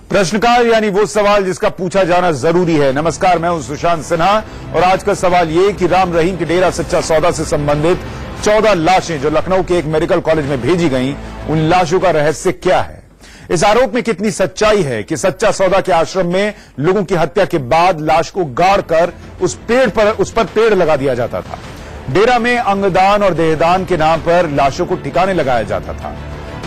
प्रश्नकाल यानी वो सवाल जिसका पूछा जाना जरूरी है। नमस्कार, मैं हूं सुशांत सिन्हा और आज का सवाल ये कि राम रहीम के डेरा सच्चा सौदा से संबंधित 14 लाशें जो लखनऊ के एक मेडिकल कॉलेज में भेजी गईं, उन लाशों का रहस्य क्या है? इस आरोप में कितनी सच्चाई है कि सच्चा सौदा के आश्रम में लोगों की हत्या के बाद लाश को गाड़कर उस पर पेड़ लगा दिया जाता था। डेरा में अंगदान और देहदान के नाम पर लाशों को ठिकाने लगाया जाता था।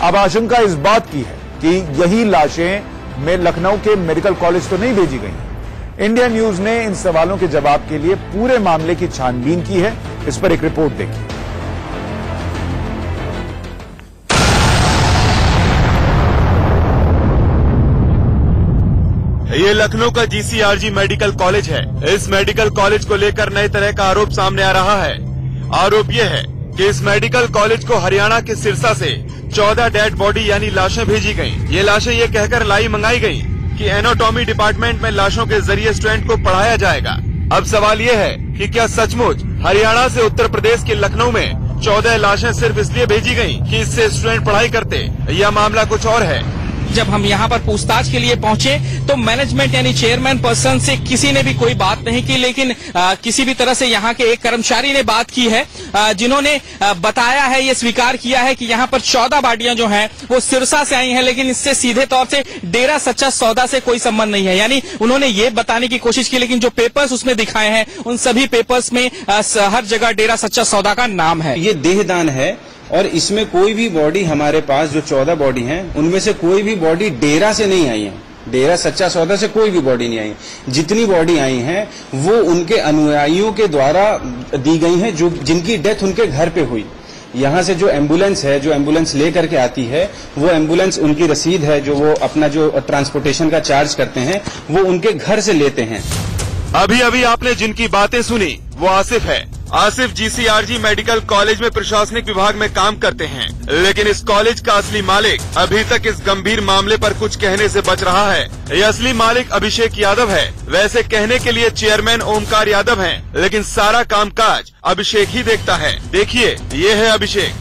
अब आशंका इस बात की है कि यही लाशें में लखनऊ के मेडिकल कॉलेज तो नहीं भेजी गई। इंडिया न्यूज ने इन सवालों के जवाब के लिए पूरे मामले की छानबीन की है। इस पर एक रिपोर्ट देखिए। ये लखनऊ का जीसीआरजी मेडिकल कॉलेज है। इस मेडिकल कॉलेज को लेकर नए तरह का आरोप सामने आ रहा है। आरोप ये है कि इस मेडिकल कॉलेज को हरियाणा के सिरसा से 14 डेड बॉडी यानी लाशें भेजी गईं। ये लाशें ये कहकर मंगाई गईं कि एनाटॉमी डिपार्टमेंट में लाशों के जरिए स्टूडेंट को पढ़ाया जाएगा। अब सवाल ये है कि क्या सचमुच हरियाणा से उत्तर प्रदेश के लखनऊ में 14 लाशें सिर्फ इसलिए भेजी गईं कि इससे स्टूडेंट पढ़ाई करते, या मामला कुछ और है? जब हम यहाँ पर पूछताछ के लिए पहुंचे तो मैनेजमेंट यानी चेयरमैन पर्सन से किसी ने भी कोई बात नहीं की, लेकिन किसी भी तरह से यहाँ के एक कर्मचारी ने बात की है, जिन्होंने बताया है, ये स्वीकार किया है कि यहाँ पर 14 बॉडियां जो हैं वो सिरसा से आई हैं, लेकिन इससे सीधे तौर से डेरा सच्चा सौदा से कोई संबंध नहीं है। यानी उन्होंने ये बताने की कोशिश की, लेकिन जो पेपर्स उसमें दिखाए हैं उन सभी पेपर्स में हर जगह डेरा सच्चा सौदा का नाम है। ये देहदान है और इसमें कोई भी बॉडी हमारे पास जो 14 बॉडी हैं उनमें से कोई भी बॉडी डेरा से नहीं आई है। डेरा सच्चा सौदा से कोई भी बॉडी नहीं आई। जितनी बॉडी आई हैं वो उनके अनुयायियों के द्वारा दी गई हैं, जो जिनकी डेथ उनके घर पे हुई। यहाँ से जो एम्बुलेंस है, जो एम्बुलेंस लेकर के आती है, वो एम्बुलेंस उनकी रसीद है, जो वो अपना जो ट्रांसपोर्टेशन का चार्ज करते हैं वो उनके घर से लेते हैं। अभी अभी आपने जिनकी बातें सुनी वो आसिफ है। आसिफ जीसीआरजी मेडिकल कॉलेज में प्रशासनिक विभाग में काम करते हैं, लेकिन इस कॉलेज का असली मालिक अभी तक इस गंभीर मामले पर कुछ कहने से बच रहा है। ये असली मालिक अभिषेक यादव है। वैसे कहने के लिए चेयरमैन ओमकार यादव हैं, लेकिन सारा कामकाज अभिषेक ही देखता है। देखिए, ये है अभिषेक।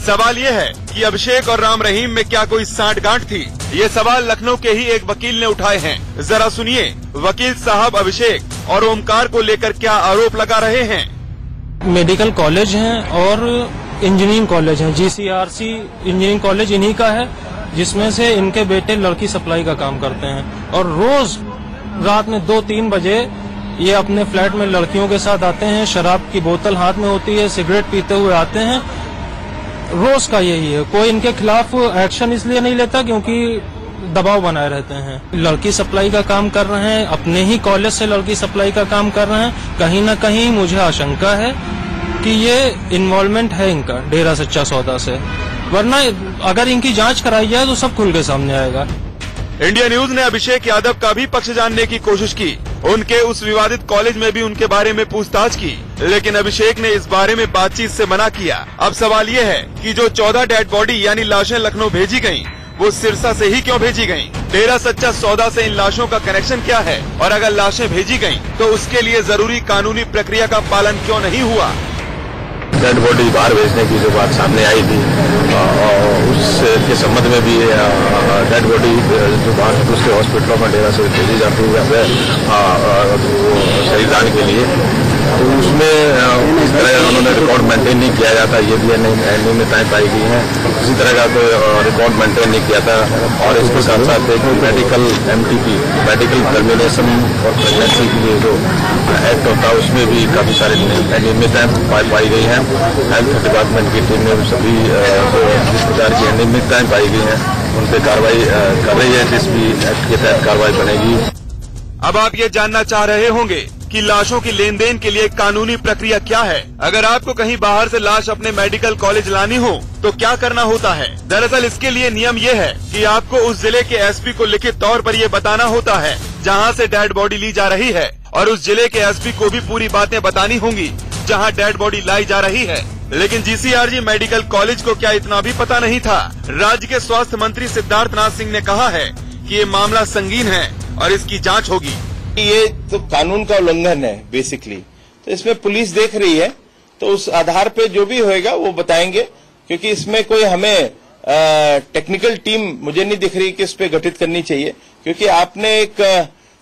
सवाल ये है कि अभिषेक और राम रहीम में क्या कोई सांठ-गांठ थी? ये सवाल लखनऊ के ही एक वकील ने उठाए हैं। जरा सुनिए वकील साहब अभिषेक और ओमकार को लेकर क्या आरोप लगा रहे हैं। मेडिकल कॉलेज हैं और इंजीनियरिंग कॉलेज हैं। जीसीआरसी इंजीनियरिंग कॉलेज इन्हीं का है, जिसमें से इनके बेटे लड़की सप्लाई का काम करते हैं और रोज रात में 2-3 बजे ये अपने फ्लैट में लड़कियों के साथ आते हैं। शराब की बोतल हाथ में होती है, सिगरेट पीते हुए आते हैं। रोज का यही है। कोई इनके खिलाफ एक्शन इसलिए नहीं लेता क्योंकि दबाव बनाए रहते हैं। लड़की सप्लाई का काम कर रहे हैं, अपने ही कॉलेज से लड़की सप्लाई का काम कर रहे हैं। कहीं न कहीं मुझे आशंका है कि ये इन्वॉल्वमेंट है इनका डेरा सच्चा सौदा से, वरना अगर इनकी जांच कराई जाए तो सब खुल के सामने आएगा। इंडिया न्यूज ने अभिषेक यादव का भी पक्ष जानने की कोशिश की। उनके उस विवादित कॉलेज में भी उनके बारे में पूछताछ की, लेकिन अभिषेक ने इस बारे में बातचीत से मना किया। अब सवाल ये है कि जो 14 डेड बॉडी यानी लाशें लखनऊ भेजी गयी, वो सिरसा से ही क्यों भेजी गयी? डेरा सच्चा सौदा से इन लाशों का कनेक्शन क्या है? और अगर लाशें भेजी गयी तो उसके लिए जरूरी कानूनी प्रक्रिया का पालन क्यों नहीं हुआ? डेड बॉडी बाहर भेजने की जो बात सामने आई थी, उसके संबंध में भी डेड बॉडी जो बाहर दूसरे हॉस्पिटलों में डेरा से भेजी जाती है शरीर दान के लिए, तो उसमें इस तरह उन्होंने रिकॉर्ड मेंटेन नहीं किया जाता। ये भी अनियमितताएं पाई गई हैं। किसी तरह का तो रिकॉर्ड मेंटेन नहीं किया था। और इसके साथ साथ एक मेडिकल MTP मेडिकल टर्मिनेशन और प्रेगनेंसी के लिए जो एक्ट होता है, उसमें भी काफी सारी अनियमितताएं पाई गई हैं। हेल्थ डिपार्टमेंट की टीम ने सभी जो जिस प्रकार की अनियमितताएं पाई गई हैं उन पर कार्रवाई कर रही है, जिस भी एक्ट के तहत कार्रवाई बनेगी। अब आप ये जानना चाह रहे होंगे कि लाशों की लेन देन के लिए कानूनी प्रक्रिया क्या है। अगर आपको कहीं बाहर से लाश अपने मेडिकल कॉलेज लानी हो तो क्या करना होता है? दरअसल इसके लिए नियम ये है कि आपको उस जिले के SP को लिखित तौर पर ये बताना होता है जहाँ से डेड बॉडी ली जा रही है, और उस जिले के SP को भी पूरी बातें बतानी होंगी जहाँ डेड बॉडी लाई जा रही है। लेकिन जीसीआरजी मेडिकल कॉलेज को क्या इतना भी पता नहीं था? राज्य के स्वास्थ्य मंत्री सिद्धार्थनाथ सिंह ने कहा है कि ये मामला संगीन है और इसकी जांच होगी। ये तो कानून का उल्लंघन है बेसिकली, तो इसमें पुलिस देख रही है, तो उस आधार पे जो भी होएगा वो बताएंगे, क्योंकि इसमें कोई हमें टेक्निकल टीम मुझे नहीं दिख रही कि इस पे गठित करनी चाहिए, क्योंकि आपने एक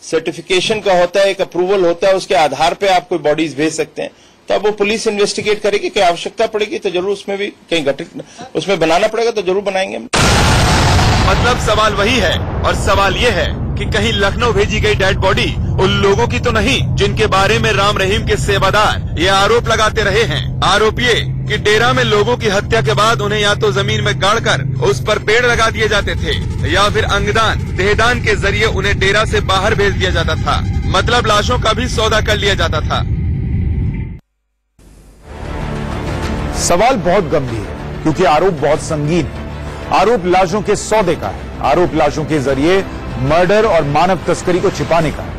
सर्टिफिकेशन का होता है, एक अप्रूवल होता है, उसके आधार पे आप कोई बॉडीज भेज सकते हैं। तो अब वो पुलिस इन्वेस्टिगेट करेगी कि आवश्यकता पड़ेगी तो जरूर उसमें भी कहीं घटित उसमें बनाना पड़ेगा तो जरूर बनाएंगे। मतलब सवाल वही है, और सवाल ये है कि कहीं लखनऊ भेजी गई डेड बॉडी उन लोगों की तो नहीं जिनके बारे में राम रहीम के सेवादार ये आरोप लगाते रहे हैं। आरोप ये कि डेरा में लोगों की हत्या के बाद उन्हें या तो जमीन में गाड़कर उस पर पेड़ लगा दिए जाते थे या फिर अंगदान देहदान के जरिए उन्हें डेरा से बाहर भेज दिया जाता था। मतलब लाशों का भी सौदा कर लिया जाता था। सवाल बहुत गंभीर है क्योंकि आरोप बहुत संगीन है। आरोप लाशों के सौदे का है। आरोप लाशों के जरिए मर्डर और मानव तस्करी को छिपाने का है।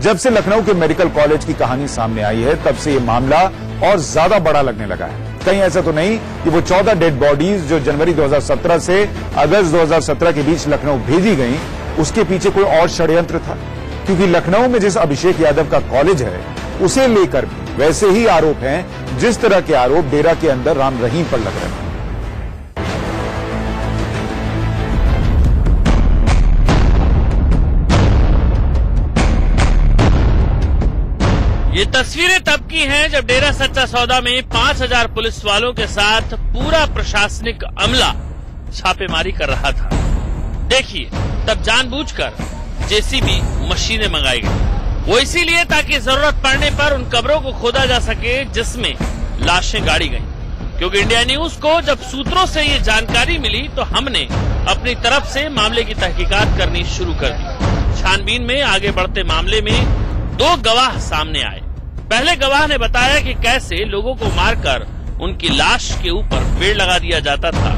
जब से लखनऊ के मेडिकल कॉलेज की कहानी सामने आई है तब से ये मामला और ज्यादा बड़ा लगने लगा है। कहीं ऐसा तो नहीं कि वो 14 डेड बॉडीज जो जनवरी 2017 से अगस्त 2017 के बीच लखनऊ भेजी गई उसके पीछे कोई और षड्यंत्र था। क्योंकि लखनऊ में जिस अभिषेक यादव का कॉलेज है उसे लेकर भी वैसे ही आरोप हैं जिस तरह के आरोप डेरा के अंदर राम रहीम पर लग रहे हैं। ये तस्वीरें तब की हैं जब डेरा सच्चा सौदा में 5000 पुलिस वालों के साथ पूरा प्रशासनिक अमला छापेमारी कर रहा था। देखिए, तब जानबूझकर जेसीबी मशीनें मंगाई गई। वो इसीलिए ताकि जरूरत पड़ने पर उन कब्रों को खोदा जा सके जिसमें लाशें गाड़ी गईं। क्योंकि इंडिया न्यूज को जब सूत्रों से ये जानकारी मिली तो हमने अपनी तरफ से मामले की तहकीकात करनी शुरू कर दी। छानबीन में आगे बढ़ते मामले में 2 गवाह सामने आए। पहले गवाह ने बताया कि कैसे लोगों को मारकर उनकी लाश के ऊपर पेड़ लगा दिया जाता था।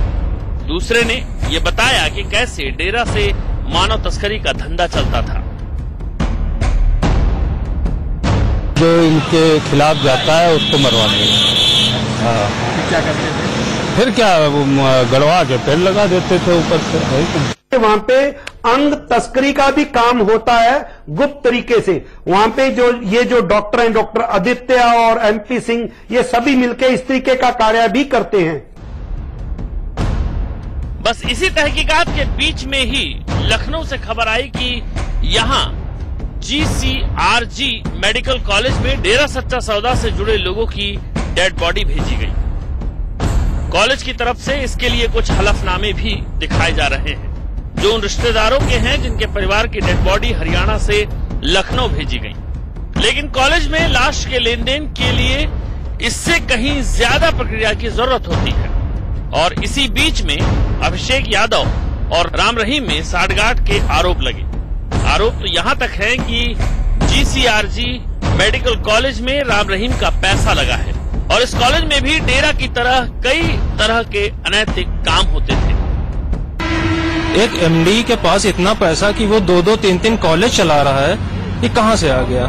दूसरे ने ये बताया कि कैसे डेरा से मानव तस्करी का धंधा चलता था। जो इनके खिलाफ जाता है उसको मरवा देंगे। क्या करते थे? फिर क्या, वो गड़वा के पेड़ लगा देते थे ऊपर से। वहां पे अंग तस्करी का भी काम होता है गुप्त तरीके से। वहां पे जो डॉक्टर हैं, डॉक्टर आदित्य और एमपी सिंह, ये सभी मिलकर इस तरीके का कार्य भी करते हैं। बस इसी तहकीकात के बीच में ही लखनऊ से खबर आई कि यहां GCRG मेडिकल कॉलेज में डेरा सच्चा सौदा से जुड़े लोगों की डेड बॉडी भेजी गई। कॉलेज की तरफ से इसके लिए कुछ हलफनामे भी दिखाए जा रहे हैं जो उन रिश्तेदारों के हैं जिनके परिवार की डेड बॉडी हरियाणा से लखनऊ भेजी गई। लेकिन कॉलेज में लाश के लेन देन के लिए इससे कहीं ज्यादा प्रक्रिया की जरूरत होती है। और इसी बीच में अभिषेक यादव और राम रहीम में साठगांठ के आरोप लगे। आरोप तो यहां तक है कि GCRG मेडिकल कॉलेज में राम रहीम का पैसा लगा है और इस कॉलेज में भी डेरा की तरह कई तरह के अनैतिक काम होते थे। एक MD के पास इतना पैसा कि वो 2-2, 3-3 कॉलेज चला रहा है, ये कहां से आ गया?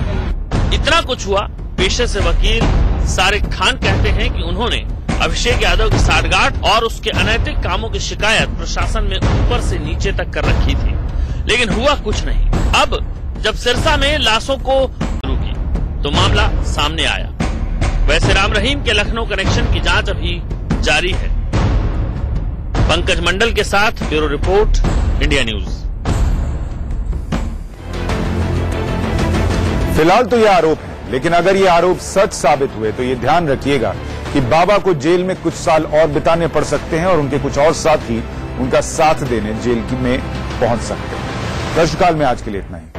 इतना कुछ हुआ। पेशे से वकील सारिक खान कहते हैं कि उन्होंने अभिषेक यादव की साठगांठ और उसके अनैतिक कामों की शिकायत प्रशासन में ऊपर से नीचे तक कर रखी थी, लेकिन हुआ कुछ नहीं। अब जब सिरसा में लाशों को शुरू की तो मामला सामने आया। वैसे राम रहीम के लखनऊ कनेक्शन की जांच अभी जारी है। पंकज मंडल के साथ ब्यूरो रिपोर्ट, इंडिया न्यूज। फिलहाल तो ये आरोप है, लेकिन अगर ये आरोप सच साबित हुए तो ये ध्यान रखिएगा कि बाबा को जेल में कुछ साल और बिताने पड़ सकते हैं और उनके कुछ और साथी उनका साथ देने जेल में पहुंच सकते हैं। दर्शकाल में आज के लिए इतना ही।